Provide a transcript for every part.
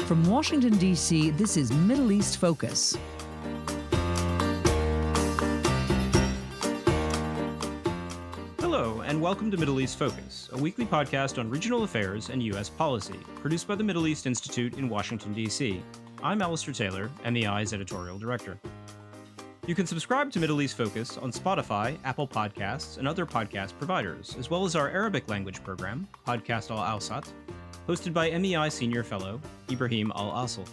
From Washington, D.C., this is Middle East Focus. Hello, and welcome to Middle East Focus, a weekly podcast on regional affairs and U.S. policy, produced by the Middle East Institute in Washington, D.C. I'm Alistair Taylor, MEI's editorial director. You can subscribe to Middle East Focus on Spotify, Apple Podcasts, and other podcast providers, as well as our Arabic language program, Podcast al-Awsat, hosted by MEI Senior Fellow Ibrahim al-Asl.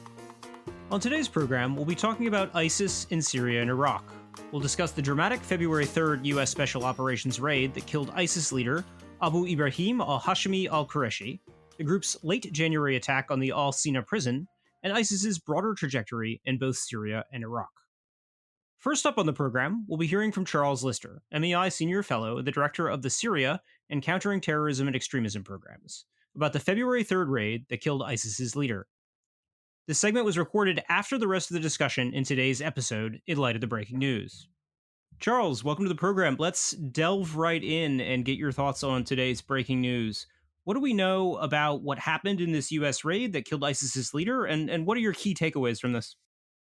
On today's program, we'll be talking about ISIS in Syria and Iraq. We'll discuss the dramatic February 3rd U.S. Special Operations raid that killed ISIS leader Abu Ibrahim al-Hashimi al-Qurayshi, the group's late January attack on the al-Sina prison, and ISIS's broader trajectory in both Syria and Iraq. First up on the program, we'll be hearing from Charles Lister, MEI Senior Fellow and the Director of the Syria and Countering Terrorism and Extremism Programs, about the February 3rd raid that killed ISIS's leader. This segment was recorded after the rest of the discussion in today's episode in light of the breaking news. Charles, welcome to the program. Let's delve right in and get your thoughts on today's breaking news. What do we know about what happened in this U.S. raid that killed ISIS's leader, and what are your key takeaways from this?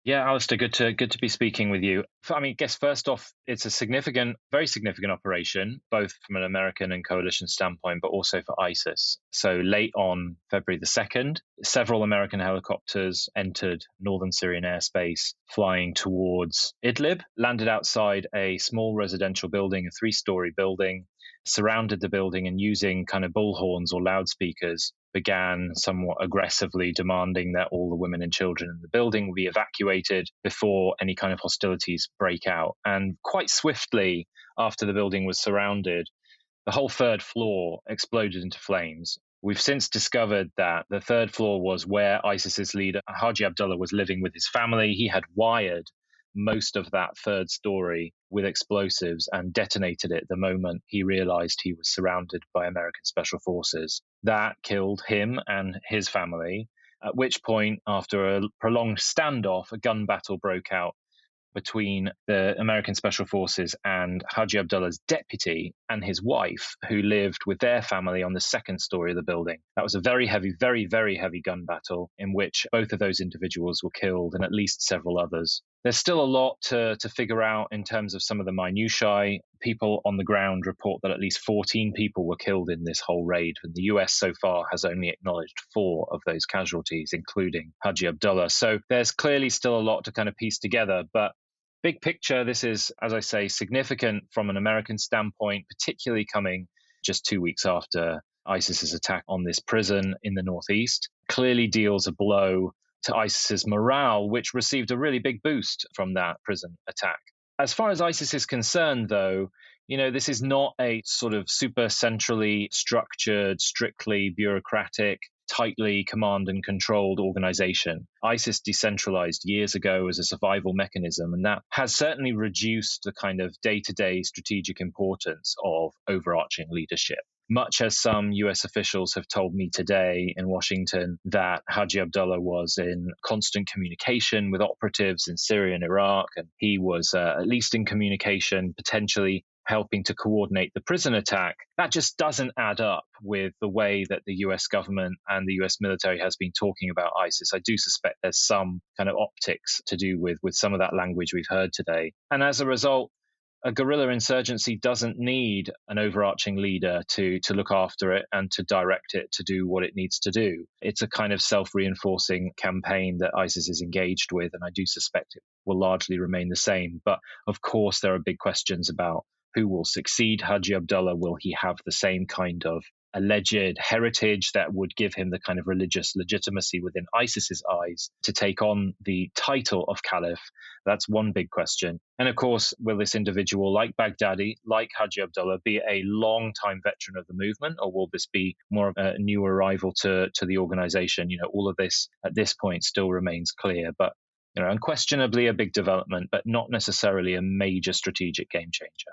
Yeah, Alistair, good to be speaking with you. I guess first off, it's a very significant operation, both from an American and coalition standpoint, but also for ISIS. So late on February the 2nd, several American helicopters entered northern Syrian airspace, flying towards Idlib, landed outside a small residential building, a 3-story building, surrounded the building, and using kind of bullhorns or loudspeakers, began somewhat aggressively demanding that all the women and children in the building be evacuated before any kind of hostilities break out. And quite swiftly, after the building was surrounded, the whole 3rd floor exploded into flames. We've since discovered that the 3rd floor was where ISIS's leader, Haji Abdullah, was living with his family. He had wired most of that 3rd story with explosives and detonated it the moment he realized he was surrounded by American special forces. That killed him and his family, at which point, after a prolonged standoff, a gun battle broke out between the American special forces and Haji Abdullah's deputy and his wife, who lived with their family on the 2nd story of the building. That was a very heavy, very, very heavy gun battle in which both of those individuals were killed and at least several others. There's still a lot to figure out in terms of some of the minutiae. People on the ground report that at least 14 people were killed in this whole raid, and the US so far has only acknowledged 4 of those casualties, including Haji Abdullah. So there's clearly still a lot to kind of piece together, but big picture, this is, as I say, significant from an American standpoint, particularly coming just 2 weeks after ISIS's attack on this prison in the northeast. Clearly deals a blow to ISIS's morale, which received a really big boost from that prison attack. As far as ISIS is concerned, though, this is not a sort of super centrally structured, strictly bureaucratic, tightly command and controlled organization. ISIS decentralized years ago as a survival mechanism, and that has certainly reduced the kind of day-to-day strategic importance of overarching leadership. Much as some US officials have told me today in Washington that Haji Abdullah was in constant communication with operatives in Syria and Iraq, and he was at least in communication, potentially helping to coordinate the prison attack, that just doesn't add up with the way that the US government and the US military has been talking about ISIS. I do suspect there's some kind of optics to do with some of that language we've heard today. And as a result, a guerrilla insurgency doesn't need an overarching leader to look after it and to direct it to do what it needs to do. It's a kind of self-reinforcing campaign that ISIS is engaged with, and I do suspect it will largely remain the same. But of course, there are big questions about who will succeed Haji Abdullah. Will he have the same kind of alleged heritage that would give him the kind of religious legitimacy within ISIS's eyes to take on the title of caliph? That's one big question. And of course, will this individual, like Baghdadi, like Haji Abdullah, be a long-time veteran of the movement, or will this be more of a new arrival to the organization? All of this at this point still remains clear, but unquestionably a big development, but not necessarily a major strategic game changer.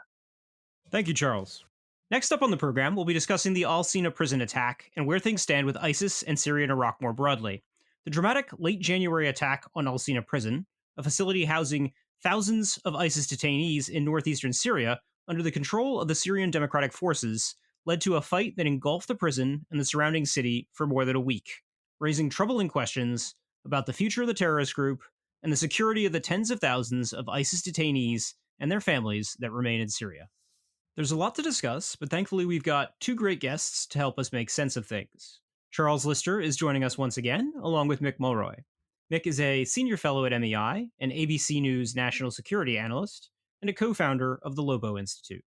Thank you, Charles. Next up on the program, we'll be discussing the al-Sina prison attack and where things stand with ISIS and Syria and Iraq more broadly. The dramatic late January attack on al-Sina prison, a facility housing thousands of ISIS detainees in northeastern Syria under the control of the Syrian Democratic Forces, led to a fight that engulfed the prison and the surrounding city for more than a week. raising troubling questions about the future of the terrorist group and the security of the tens of thousands of ISIS detainees and their families that remain in Syria. There's a lot to discuss, but thankfully we've got two great guests to help us make sense of things. Charles Lister is joining us once again, along with Mick Mulroy. Mick is a senior fellow at MEI, an ABC News national security analyst, and a co-founder of the Lobo Institute.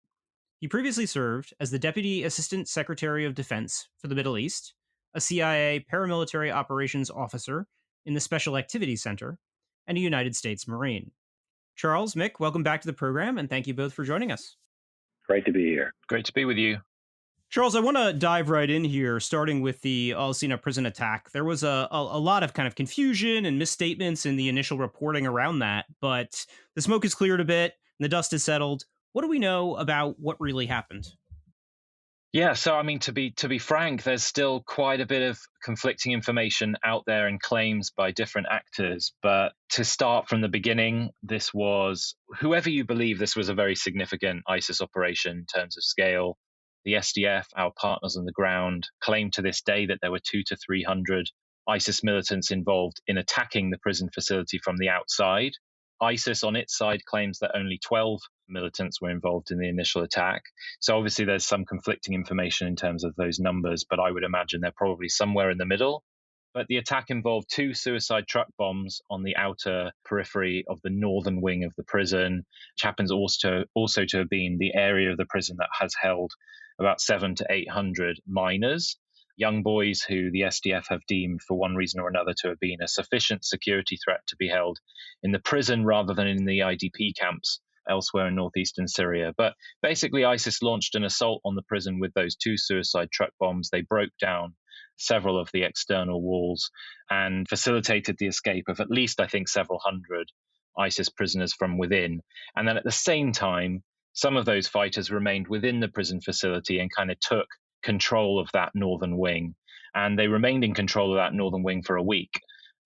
He previously served as the Deputy Assistant Secretary of Defense for the Middle East, a CIA paramilitary operations officer in the Special Activities Center, and a United States Marine. Charles, Mick, welcome back to the program, and thank you both for joining us. Great to be here. Great to be with you. Charles, I want to dive right in here, starting with the al-Sina prison attack. There was a lot of kind of confusion and misstatements in the initial reporting around that, but the smoke has cleared a bit and the dust has settled. What do we know about what really happened? Yeah, so I mean, to be frank, there's still quite a bit of conflicting information out there and claims by different actors. But to start from the beginning, this was, whoever you believe, this was a very significant ISIS operation in terms of scale. The SDF, our partners on the ground, claim to this day that there were 200 to 300 ISIS militants involved in attacking the prison facility from the outside. ISIS on its side claims that only 12 militants were involved in the initial attack. So obviously there's some conflicting information in terms of those numbers, but I would imagine they're probably somewhere in the middle. But the attack involved 2 suicide truck bombs on the outer periphery of the northern wing of the prison, which happens also to have been the area of the prison that has held about 700 to 800 minors, young boys who the SDF have deemed for one reason or another to have been a sufficient security threat to be held in the prison rather than in the IDP camps elsewhere in northeastern Syria. But basically, ISIS launched an assault on the prison with those 2 suicide truck bombs. They broke down several of the external walls and facilitated the escape of at least, I think, several hundred ISIS prisoners from within. And then at the same time, some of those fighters remained within the prison facility and kind of took control of that northern wing. And they remained in control of that northern wing for a week,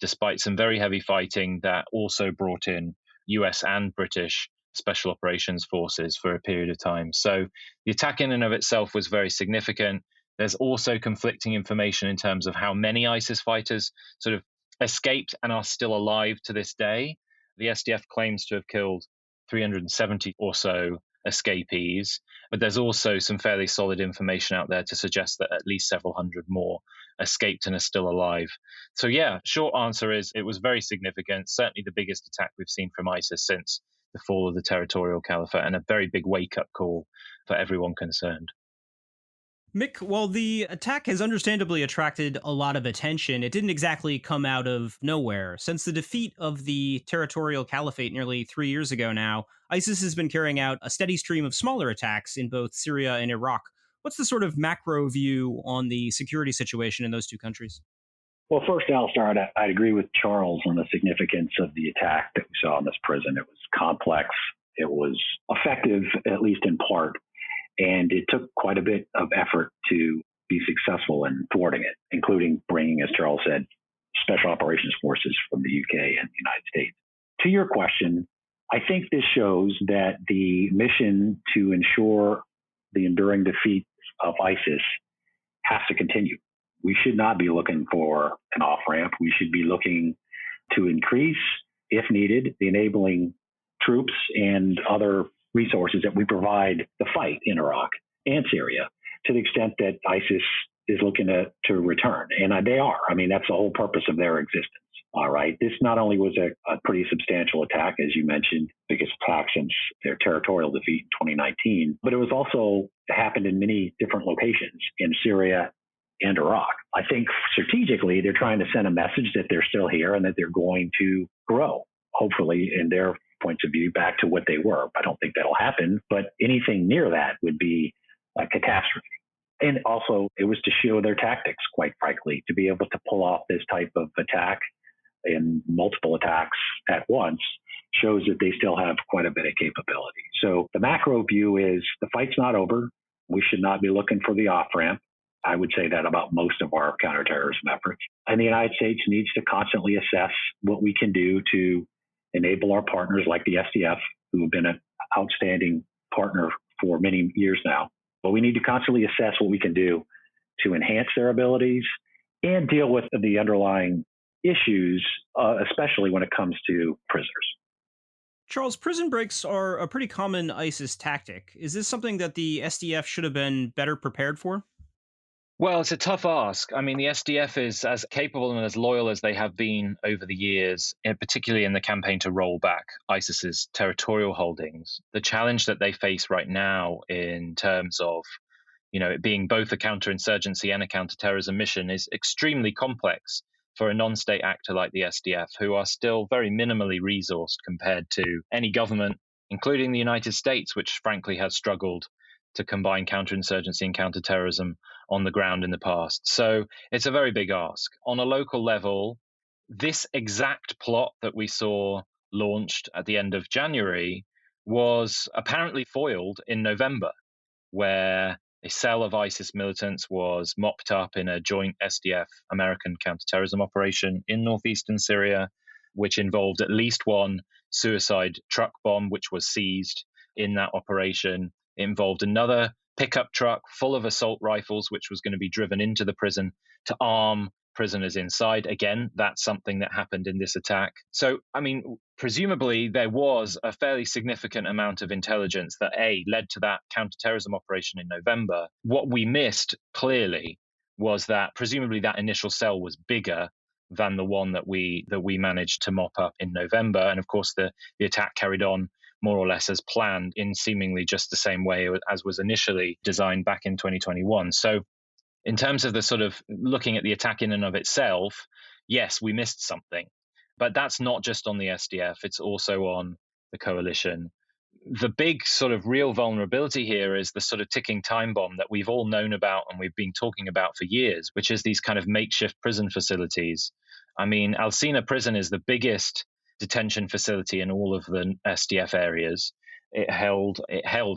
despite some very heavy fighting that also brought in US and British special operations forces for a period of time. So the attack in and of itself was very significant. There's also conflicting information in terms of how many ISIS fighters sort of escaped and are still alive to this day. The SDF claims to have killed 370 or so escapees, but there's also some fairly solid information out there to suggest that at least several hundred more escaped and are still alive. So yeah, short answer is it was very significant, certainly the biggest attack we've seen from ISIS since the fall of the territorial caliphate, and a very big wake-up call for everyone concerned. Mick, while the attack has understandably attracted a lot of attention, it didn't exactly come out of nowhere. Since the defeat of the territorial caliphate nearly 3 years ago now, ISIS has been carrying out a steady stream of smaller attacks in both Syria and Iraq. What's the sort of macro view on the security situation in those two countries? Well, first, I'll start. I'd agree with Charles on the significance of the attack that we saw in this prison. It was complex. It was effective, at least in part. And it took quite a bit of effort to be successful in thwarting it, including bringing, as Charles said, special operations forces from the UK and the United States. To your question, I think this shows that the mission to ensure the enduring defeat of ISIS has to continue. We should not be looking for an off-ramp. We should be looking to increase, if needed, the enabling troops and other resources that we provide the fight in Iraq and Syria to the extent that ISIS is looking to return. And they are. I mean, that's the whole purpose of their existence. All right. This not only was a pretty substantial attack, as you mentioned, biggest attack since their territorial defeat in 2019, but it was also happened in many different locations in Syria and Iraq. I think strategically, they're trying to send a message that they're still here and that they're going to grow, hopefully, in their points of view, back to what they were. I don't think that'll happen, but anything near that would be a catastrophe. And also, it was to show their tactics, quite frankly, to be able to pull off this type of attack and multiple attacks at once shows that they still have quite a bit of capability. So the macro view is the fight's not over. We should not be looking for the off-ramp. I would say that about most of our counterterrorism efforts. And the United States needs to constantly assess what we can do to enable our partners like the SDF, who have been an outstanding partner for many years now. But we need to constantly assess what we can do to enhance their abilities and deal with the underlying issues, especially when it comes to prisoners. Charles, prison breaks are a pretty common ISIS tactic. Is this something that the SDF should have been better prepared for? Well, it's a tough ask. I mean, the SDF is as capable and as loyal as they have been over the years, particularly in the campaign to roll back ISIS's territorial holdings. The challenge that they face right now in terms of it being both a counterinsurgency and a counterterrorism mission is extremely complex for a non-state actor like the SDF, who are still very minimally resourced compared to any government, including the United States, which frankly has struggled to combine counterinsurgency and counterterrorism on the ground in the past. So it's a very big ask. On a local level, this exact plot that we saw launched at the end of January was apparently foiled in November, where a cell of ISIS militants was mopped up in a joint SDF American counterterrorism operation in northeastern Syria, which involved at least one suicide truck bomb, which was seized in that operation. It involved another pickup truck full of assault rifles, which was going to be driven into the prison to arm prisoners inside. Again, that's something that happened in this attack. So, I mean, presumably there was a fairly significant amount of intelligence that led to that counterterrorism operation in November. What we missed clearly was that presumably that initial cell was bigger than the one that we managed to mop up in November. And of course, the attack carried on more or less as planned in seemingly just the same way as was initially designed back in 2021. So in terms of the sort of looking at the attack in and of itself, yes, we missed something. But that's not just on the SDF, it's also on the coalition. The big sort of real vulnerability here is the sort of ticking time bomb that we've all known about and we've been talking about for years, which is these kind of makeshift prison facilities. I mean, al-Sina prison is the biggest detention facility in all of the SDF areas. It held,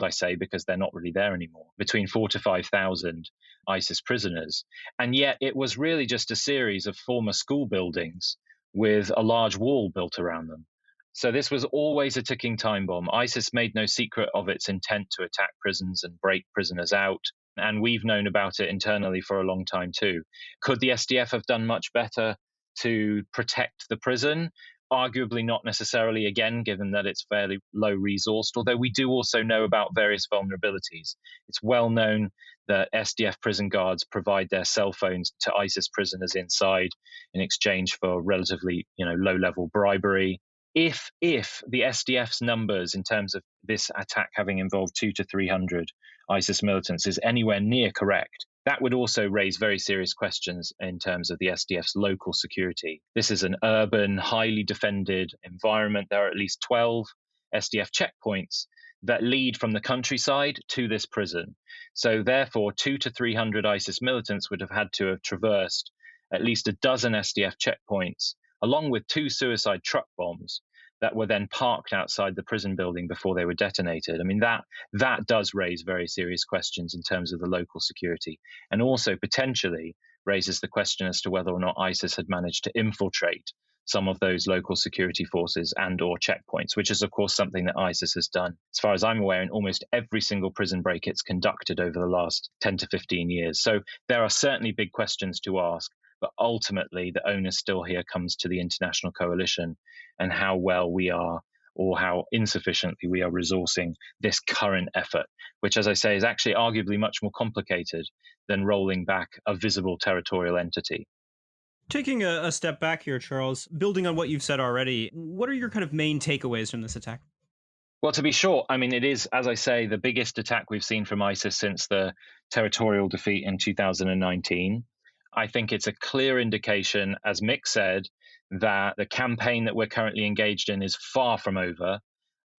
I say, because they're not really there anymore, between 4,000 to 5,000 ISIS prisoners. And yet it was really just a series of former school buildings with a large wall built around them. So this was always a ticking time bomb. ISIS made no secret of its intent to attack prisons and break prisoners out. And we've known about it internally for a long time too. Could the SDF have done much better to protect the prison? Arguably not necessarily, again, given that it's fairly low resourced, although we do also know about various vulnerabilities. It's well known that SDF prison guards provide their cell phones to ISIS prisoners inside in exchange for relatively, low-level bribery. If the SDF's numbers in terms of this attack having involved 200 to 300 ISIS militants is anywhere near correct, that would also raise very serious questions in terms of the SDF's local security. This is an urban, highly defended environment. There are at least 12 SDF checkpoints that lead from the countryside to this prison. So therefore, 200 to 300 ISIS militants would have had to have traversed at least a dozen SDF checkpoints, along with 2 suicide truck bombs that were then parked outside the prison building before they were detonated. I mean, that does raise very serious questions in terms of the local security, and also potentially raises the question as to whether or not ISIS had managed to infiltrate some of those local security forces and or checkpoints, which is, of course, something that ISIS has done, as far as I'm aware, in almost every single prison break it's conducted over the last 10 to 15 years. So there are certainly big questions to ask. But ultimately, the onus still here comes to the international coalition and how well we are, or how insufficiently we are resourcing this current effort, which, as I say, is actually arguably much more complicated than rolling back a visible territorial entity. Taking a step back here, Charles, building on what you've said already, what are your kind of main takeaways from this attack? Well, to be short, I mean, it is, as I say, the biggest attack we've seen from ISIS since the territorial defeat in 2019. I think it's a clear indication, as Mick said, that the campaign that we're currently engaged in is far from over.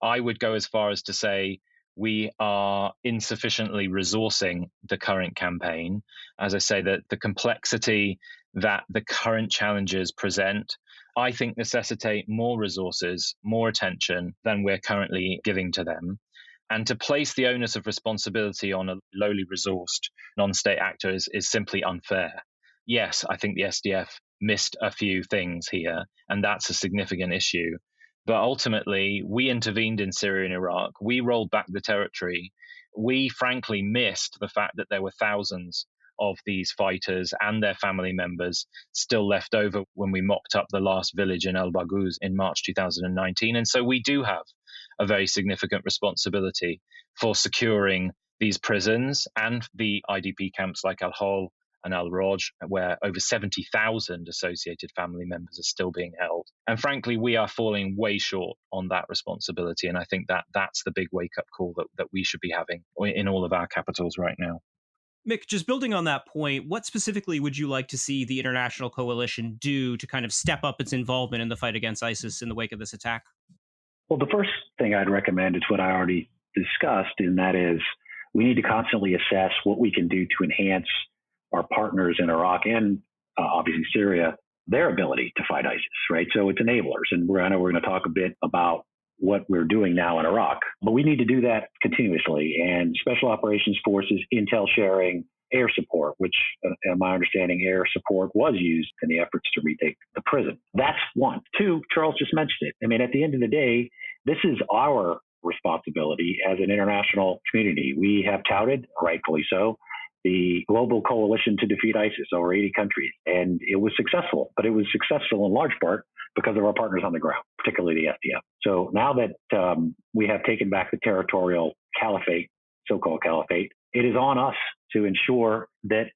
I would go as far as to say we are insufficiently resourcing the current campaign. As I say, that the complexity that the current challenges present, I think necessitate more resources, more attention than we're currently giving to them. And to place the onus of responsibility on a lowly resourced non-state actor is simply unfair. Yes, I think the SDF missed a few things here, and that's a significant issue. But ultimately, we intervened in Syria and Iraq. We rolled back the territory. We frankly missed the fact that there were thousands of these fighters and their family members still left over when we mopped up the last village in al-Baghouz in March 2019. And so we do have a very significant responsibility for securing these prisons and the IDP camps like Al-Hol and Al-Roj, where over 70,000 associated family members are still being held. And frankly, we are falling way short on that responsibility. And I think that that's the big wake-up call that we should be having in all of our capitals right now. Mick, just building on that point, what specifically would you like to see the international coalition do to kind of step up its involvement in the fight against ISIS in the wake of this attack? Well, the first thing I'd recommend is what I already discussed, and that is we need to constantly assess what we can do to enhance our partners in Iraq and obviously Syria, their ability to fight ISIS, right? So it's enablers. And I know we're going to talk a bit about what we're doing now in Iraq, but we need to do that continuously. And special operations forces, intel sharing, air support, which in my understanding, air support was used in the efforts to retake the prison. That's one. Two, Charles just mentioned it. I mean, at the end of the day, this is our responsibility as an international community. We have touted, rightfully so, the global coalition to defeat ISIS, over 80 countries. And it was successful, but it was successful in large part because of our partners on the ground, particularly the SDF. So now that we have taken back the territorial caliphate, so-called caliphate, it is on us to ensure that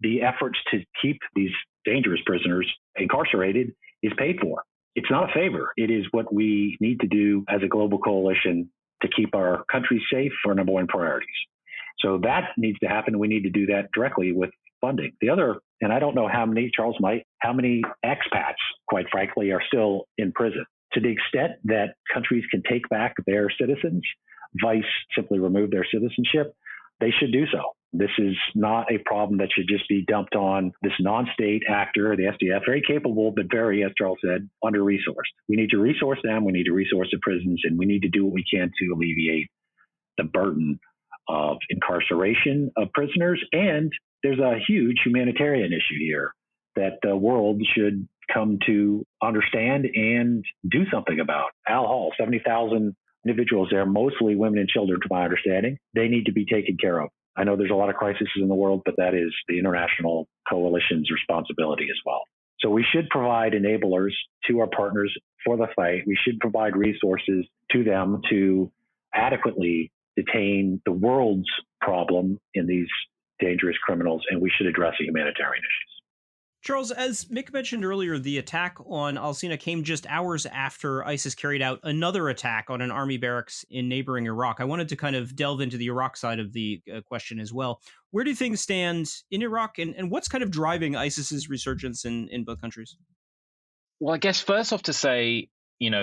the efforts to keep these dangerous prisoners incarcerated is paid for. It's not a favor. It is what we need to do as a global coalition to keep our country safe for number one priorities. So that needs to happen. We need to do that directly with funding. The other, and I don't know how many, Charles might, how many expats, quite frankly, are still in prison. To the extent that countries can take back their citizens, vice simply remove their citizenship, they should do so. This is not a problem that should just be dumped on this non-state actor, the SDF, very capable, but very, as Charles said, under-resourced. We need to resource them, we need to resource the prisons, and we need to do what we can to alleviate the burden of incarceration of prisoners. And there's a huge humanitarian issue here that the world should come to understand and do something about. Al-Hol, 70,000 individuals there, mostly women and children, to my understanding. They need to be taken care of. I know there's a lot of crises in the world, but that is the international coalition's responsibility as well. So we should provide enablers to our partners for the fight. We should provide resources to them to adequately detain the world's problem in these dangerous criminals, and we should address the humanitarian issues. Charles, as Mick mentioned earlier, the attack on al-Sina came just hours after ISIS carried out another attack on an army barracks in neighboring Iraq. I wanted to kind of delve into the Iraq side of the question as well. Where do things stand in Iraq, and what's kind of driving ISIS's resurgence in both countries? Well, I guess first off to say,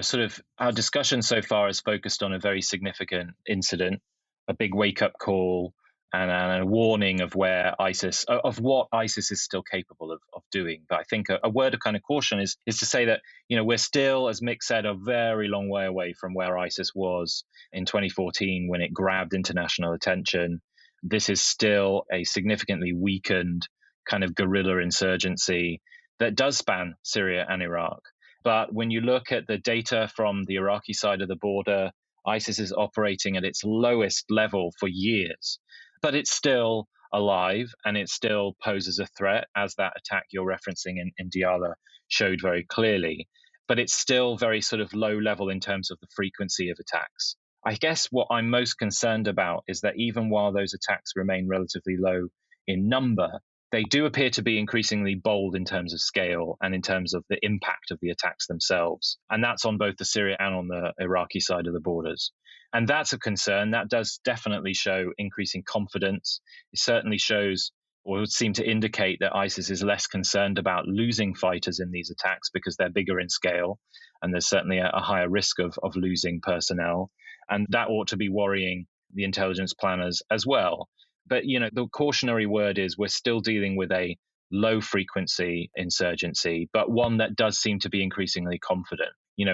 sort of our discussion so far is focused on a very significant incident, a big wake-up call, and a warning of what ISIS is still capable of doing. But I think a word of kind of caution is to say that, we're still, as Mick said, a very long way away from where ISIS was in 2014 when it grabbed international attention. This is still a significantly weakened kind of guerrilla insurgency that does span Syria and Iraq. But when you look at the data from the Iraqi side of the border, ISIS is operating at its lowest level for years. But it's still alive and it still poses a threat, as that attack you're referencing in Diyala showed very clearly. But it's still very sort of low level in terms of the frequency of attacks. I guess what I'm most concerned about is that even while those attacks remain relatively low in number, they do appear to be increasingly bold in terms of scale and in terms of the impact of the attacks themselves. And that's on both the Syria and on the Iraqi side of the borders. And that's a concern. That does definitely show increasing confidence. It certainly shows, or would seem to indicate, that ISIS is less concerned about losing fighters in these attacks because they're bigger in scale. And there's certainly a higher risk of losing personnel. And that ought to be worrying the intelligence planners as well. But, the cautionary word is we're still dealing with a low frequency insurgency, but one that does seem to be increasingly confident.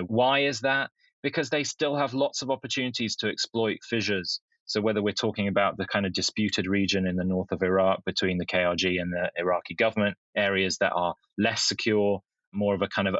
Why is that? Because they still have lots of opportunities to exploit fissures. So whether we're talking about the kind of disputed region in the north of Iraq between the KRG and the Iraqi government, areas that are less secure, more of a kind of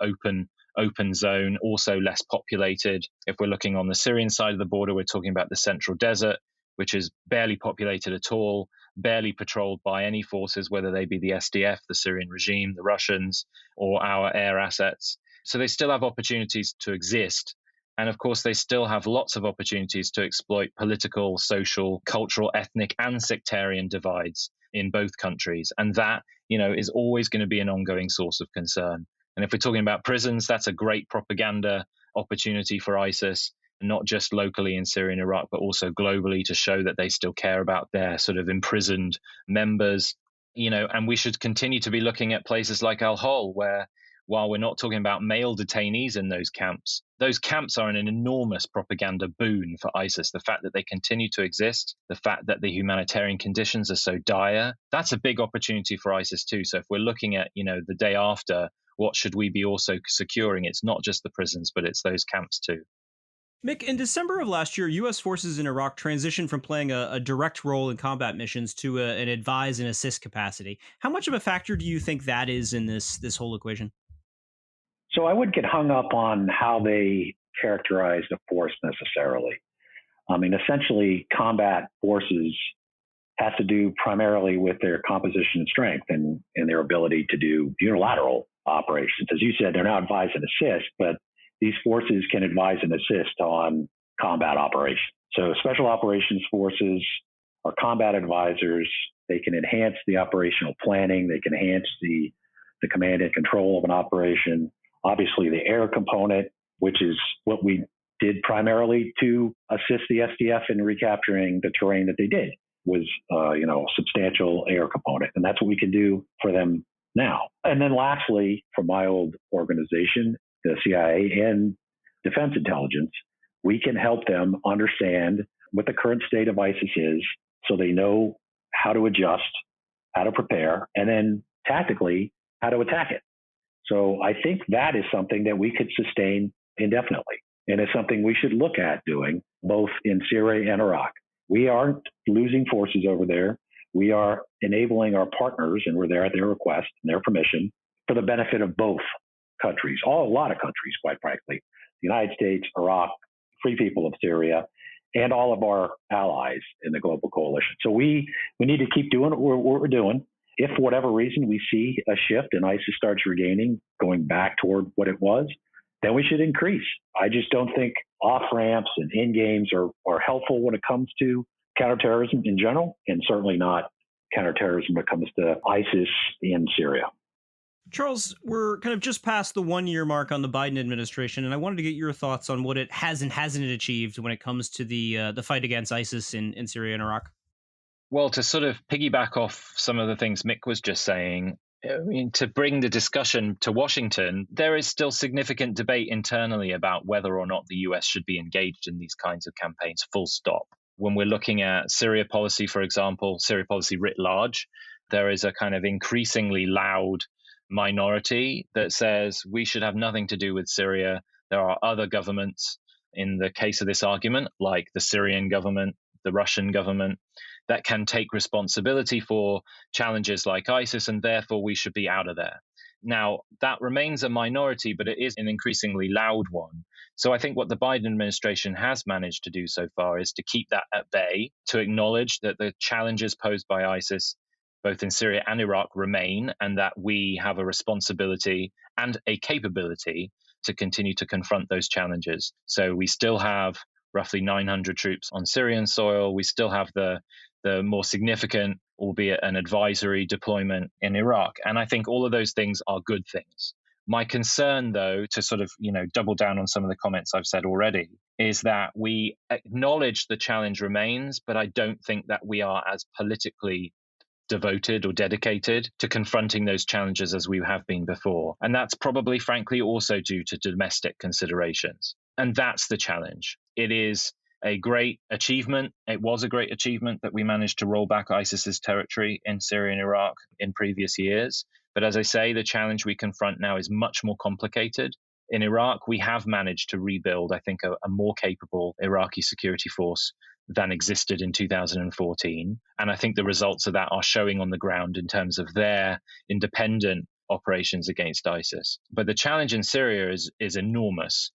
open zone, also less populated. If we're looking on the Syrian side of the border, we're talking about the central desert, which is barely populated at all, barely patrolled by any forces, whether they be the SDF, the Syrian regime, the Russians, or our air assets. So they still have opportunities to exist. And of course, they still have lots of opportunities to exploit political, social, cultural, ethnic, and sectarian divides in both countries. And that, is always going to be an ongoing source of concern. And if we're talking about prisons, that's a great propaganda opportunity for ISIS, not just locally in Syria and Iraq, but also globally, to show that they still care about their sort of imprisoned members. And we should continue to be looking at places like Al-Hol, where, while we're not talking about male detainees in those camps are an enormous propaganda boon for ISIS. The fact that they continue to exist, the fact that the humanitarian conditions are so dire, that's a big opportunity for ISIS too. So if we're looking at, the day after, what should we be also securing? It's not just the prisons, but it's those camps too. Mick, in December of last year, U.S. forces in Iraq transitioned from playing a direct role in combat missions to an advise and assist capacity. How much of a factor do you think that is in this whole equation? So I wouldn't get hung up on how they characterize the force necessarily. I mean, essentially, combat forces has to do primarily with their composition and strength and their ability to do unilateral operations. As you said, they're not advise and assist, but these forces can advise and assist on combat operations. So special operations forces are combat advisors. They can enhance the operational planning. They can enhance the command and control of an operation. Obviously, the air component, which is what we did primarily to assist the SDF in recapturing the terrain that they did, was a substantial air component. And that's what we can do for them now. And then lastly, for my old organization, the CIA and Defense Intelligence, we can help them understand what the current state of ISIS is so they know how to adjust, how to prepare, and then tactically how to attack it. So I think that is something that we could sustain indefinitely. And it's something we should look at doing both in Syria and Iraq. We aren't losing forces over there. We are enabling our partners, and we're there at their request and their permission, for the benefit of both countries, a lot of countries, quite frankly, the United States, Iraq, Free People of Syria, and all of our allies in the global coalition. So we need to keep doing what we're doing. If for whatever reason we see a shift and ISIS starts regaining, going back toward what it was, then we should increase. I just don't think off-ramps and in-games are helpful when it comes to counterterrorism in general, and certainly not counterterrorism when it comes to ISIS in Syria. Charles, we're kind of just past the 1-year mark on the Biden administration, and I wanted to get your thoughts on what it has and hasn't achieved when it comes to the fight against ISIS in Syria and Iraq. Well, to sort of piggyback off some of the things Mick was just saying, I mean, to bring the discussion to Washington, there is still significant debate internally about whether or not the US should be engaged in these kinds of campaigns, full stop. When we're looking at Syria policy, for example, Syria policy writ large, there is a kind of increasingly loud minority that says we should have nothing to do with Syria. There are other governments, in the case of this argument, like the Syrian government, the Russian government, that can take responsibility for challenges like ISIS, and therefore we should be out of there. Now, that remains a minority, but it is an increasingly loud one. So I think what the Biden administration has managed to do so far is to keep that at bay, to acknowledge that the challenges posed by ISIS, both in Syria and Iraq, remain, and that we have a responsibility and a capability to continue to confront those challenges. So we still have roughly 900 troops on Syrian soil. We still have the more significant, albeit an advisory deployment in Iraq. And I think all of those things are good things. My concern, though, to sort of, double down on some of the comments I've said already, is that we acknowledge the challenge remains, but I don't think that we are as politically devoted or dedicated to confronting those challenges as we have been before. And that's probably, frankly, also due to domestic considerations. And that's the challenge. It is a great achievement. It was a great achievement that we managed to roll back ISIS's territory in Syria and Iraq in previous years. But as I say, the challenge we confront now is much more complicated. In Iraq, we have managed to rebuild, I think, a more capable Iraqi security force than existed in 2014. And I think the results of that are showing on the ground in terms of their independent operations against ISIS. But the challenge in Syria is enormous.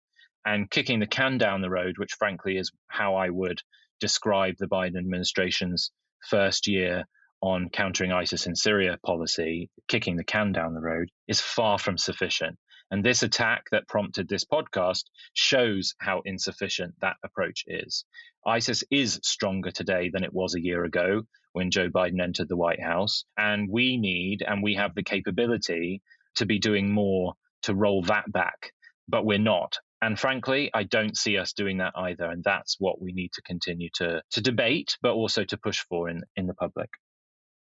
And kicking the can down the road, which frankly is how I would describe the Biden administration's first year on countering ISIS in Syria policy, kicking the can down the road, is far from sufficient. And this attack that prompted this podcast shows how insufficient that approach is. ISIS is stronger today than it was a year ago when Joe Biden entered the White House. And we need, and we have the capability to be doing more to roll that back, but we're not. And frankly, I don't see us doing that either. And that's what we need to continue to debate, but also to push for in the public.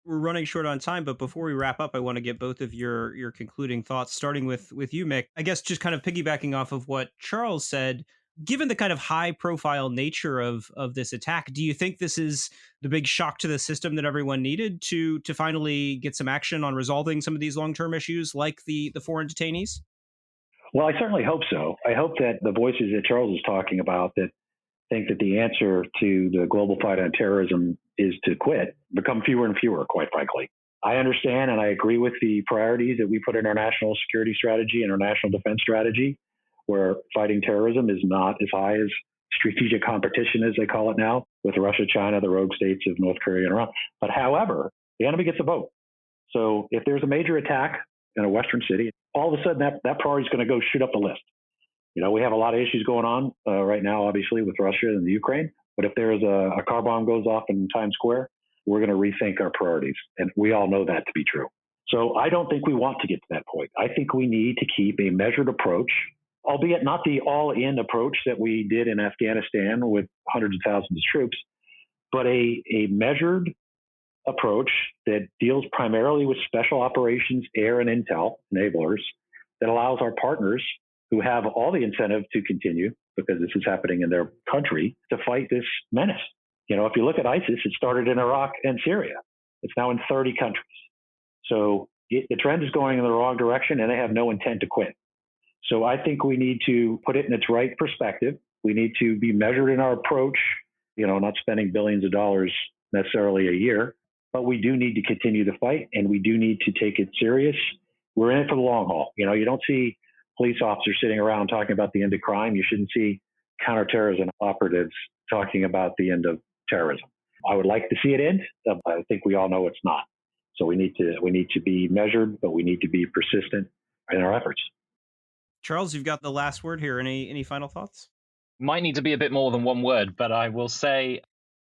We're running short on time, but before we wrap up, I want to get both of your concluding thoughts, starting with you, Mick. I guess just kind of piggybacking off of what Charles said, given the kind of high profile nature of this attack, do you think this is the big shock to the system that everyone needed to finally get some action on resolving some of these long-term issues like the foreign detainees? Well, I certainly hope so. I hope that the voices that Charles is talking about that think that the answer to the global fight on terrorism is to quit become fewer and fewer, quite frankly. I understand and I agree with the priorities that we put in our national security strategy and our national defense strategy, where fighting terrorism is not as high as strategic competition, as they call it now, with Russia, China, the rogue states of North Korea and Iran. But however, the enemy gets a vote. So if there's a major attack in a Western city, all of a sudden that priority is going to go shoot up the list. You know, we have a lot of issues going on right now, obviously, with Russia and the Ukraine. But if there's a car bomb goes off in Times Square, we're going to rethink our priorities. And we all know that to be true. So I don't think we want to get to that point. I think we need to keep a measured approach, albeit not the all-in approach that we did in Afghanistan with hundreds of thousands of troops, but a measured approach that deals primarily with special operations, air and intel enablers that allows our partners who have all the incentive to continue, because this is happening in their country, to fight this menace. You know, if you look at ISIS, it started in Iraq and Syria. It's now in 30 countries. So the trend is going in the wrong direction, and they have no intent to quit. So I think we need to put it in its right perspective. We need to be measured in our approach, you know, not spending billions of dollars necessarily a year, but we do need to continue the fight, and we do need to take it serious. We're in it for the long haul. You know, you don't see police officers sitting around talking about the end of crime. You shouldn't see counterterrorism operatives talking about the end of terrorism. I would like to see it end. I think we all know it's not. So we need to be measured, but we need to be persistent in our efforts. Charles, you've got the last word here. Any final thoughts? Might need to be a bit more than one word, but I will say,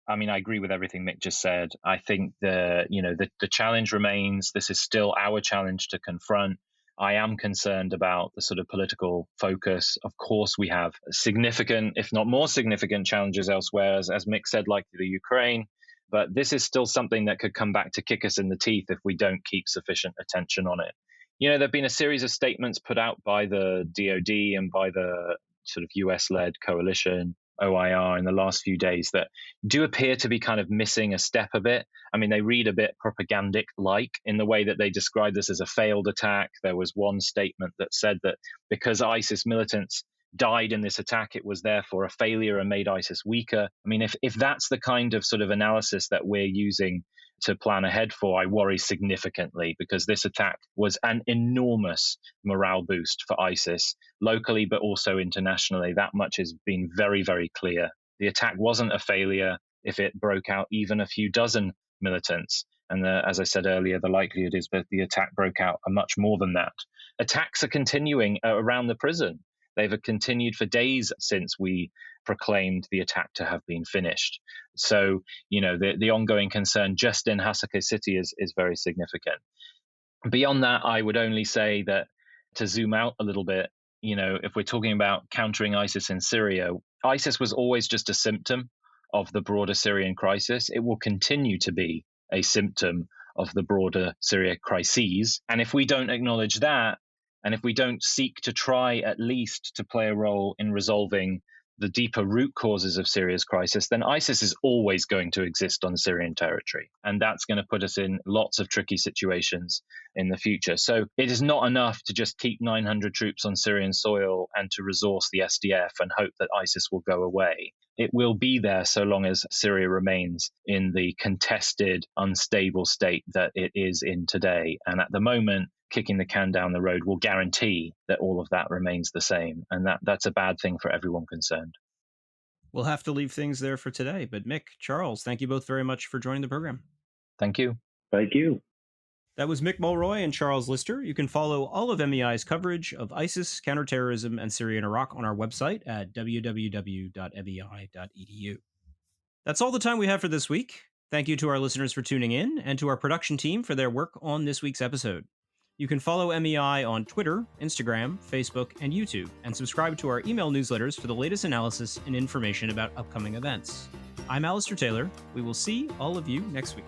I mean, I agree with everything Mick just said. I think the challenge remains. This is still our challenge to confront. I am concerned about the sort of political focus. Of course, we have significant, if not more significant, challenges elsewhere, as Mick said, like the Ukraine. But this is still something that could come back to kick us in the teeth if we don't keep sufficient attention on it. You know, there have been a series of statements put out by the DoD and by the sort of US-led coalition, OIR, in the last few days that do appear to be kind of missing a step a bit. I mean, they read a bit propagandic-like in the way that they describe this as a failed attack. There was one statement that said that because ISIS militants died in this attack, it was therefore a failure and made ISIS weaker. I mean, if that's the kind of sort of analysis that we're using to plan ahead for, I worry significantly, because this attack was an enormous morale boost for ISIS, locally, but also internationally. That much has been very, very clear. The attack wasn't a failure if it broke out even a few dozen militants. And as I said earlier, the likelihood is that the attack broke out a much more than that. Attacks are continuing around the prison. They've continued for days since we proclaimed the attack to have been finished. So, you know, the ongoing concern just in Hasaka City is very significant. Beyond that, I would only say that, to zoom out a little bit, you know, if we're talking about countering ISIS in Syria, ISIS was always just a symptom of the broader Syrian crisis. It will continue to be a symptom of the broader Syria crises. And if we don't acknowledge that, and if we don't seek to try at least to play a role in resolving the deeper root causes of Syria's crisis, then ISIS is always going to exist on Syrian territory. And that's going to put us in lots of tricky situations in the future. So it is not enough to just keep 900 troops on Syrian soil and to resource the SDF and hope that ISIS will go away. It will be there so long as Syria remains in the contested, unstable state that it is in today. And at the moment, kicking the can down the road will guarantee that all of that remains the same. And that's a bad thing for everyone concerned. We'll have to leave things there for today. But Mick, Charles, thank you both very much for joining the program. Thank you. Thank you. That was Mick Mulroy and Charles Lister. You can follow all of MEI's coverage of ISIS, counterterrorism, and Syria and Iraq on our website at www.mei.edu. That's all the time we have for this week. Thank you to our listeners for tuning in and to our production team for their work on this week's episode. You can follow MEI on Twitter, Instagram, Facebook, and YouTube, and subscribe to our email newsletters for the latest analysis and information about upcoming events. I'm Alistair Taylor. We will see all of you next week.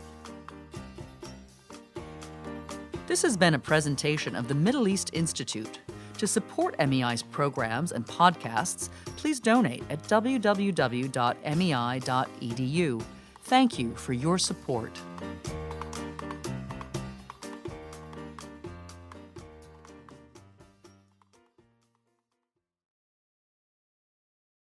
This has been a presentation of the Middle East Institute. To support MEI's programs and podcasts, please donate at www.mei.edu. Thank you for your support.